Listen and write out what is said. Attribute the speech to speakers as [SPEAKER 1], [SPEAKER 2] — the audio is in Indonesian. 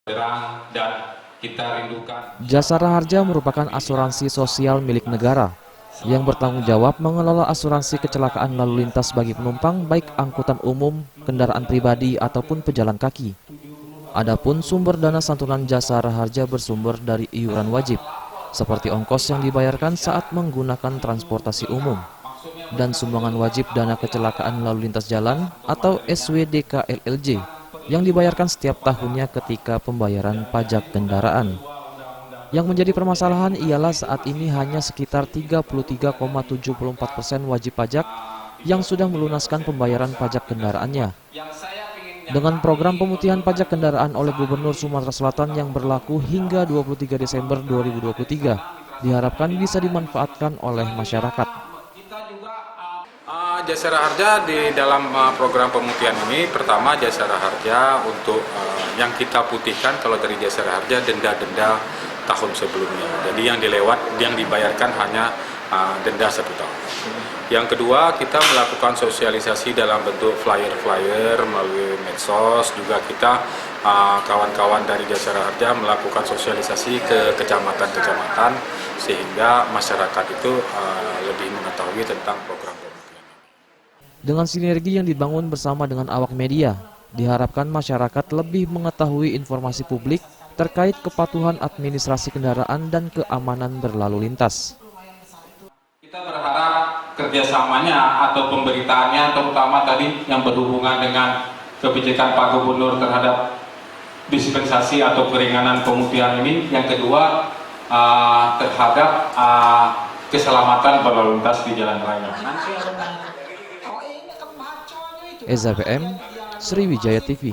[SPEAKER 1] dan kita rindukan.
[SPEAKER 2] Jasara Harja merupakan asuransi sosial milik negara yang bertanggung jawab mengelola asuransi kecelakaan lalu lintas bagi penumpang baik angkutan umum, kendaraan pribadi ataupun pejalan kaki. Adapun sumber dana santunan Jasara Harja bersumber dari iuran wajib, seperti ongkos yang dibayarkan saat menggunakan transportasi umum, dan sumbangan wajib dana kecelakaan lalu lintas jalan atau SWDK-LLJ yang dibayarkan setiap tahunnya ketika pembayaran pajak kendaraan. Yang menjadi permasalahan ialah saat ini hanya sekitar 33,74% wajib pajak yang sudah melunaskan pembayaran pajak kendaraannya. Dengan program pemutihan pajak kendaraan oleh Gubernur Sumatera Selatan yang berlaku hingga 23 Desember 2023, diharapkan bisa dimanfaatkan oleh masyarakat.
[SPEAKER 1] Jasara Harja di dalam program pemutihan ini, pertama Jasara Harja untuk yang kita putihkan kalau dari Jasara Harja denda-denda tahun sebelumnya. Jadi yang dibayarkan hanya denda 1 tahun. Yang kedua, kita melakukan sosialisasi dalam bentuk flyer-flyer melalui medsos. Juga kita kawan-kawan dari Jasara Harja melakukan sosialisasi ke kecamatan-kecamatan sehingga masyarakat itu lebih mengetahui tentang program pemutihan.
[SPEAKER 2] Dengan sinergi yang dibangun bersama dengan awak media, diharapkan masyarakat lebih mengetahui informasi publik terkait kepatuhan administrasi kendaraan dan keamanan berlalu lintas.
[SPEAKER 1] Kita berharap kerjasamanya atau pemberitaannya, terutama tadi yang berhubungan dengan kebijakan Pak Gubernur terhadap dispensasi atau keringanan pemutihan ini. Yang kedua, terhadap keselamatan berlalu lintas di jalan raya.
[SPEAKER 2] Eza PM, Sriwijaya TV.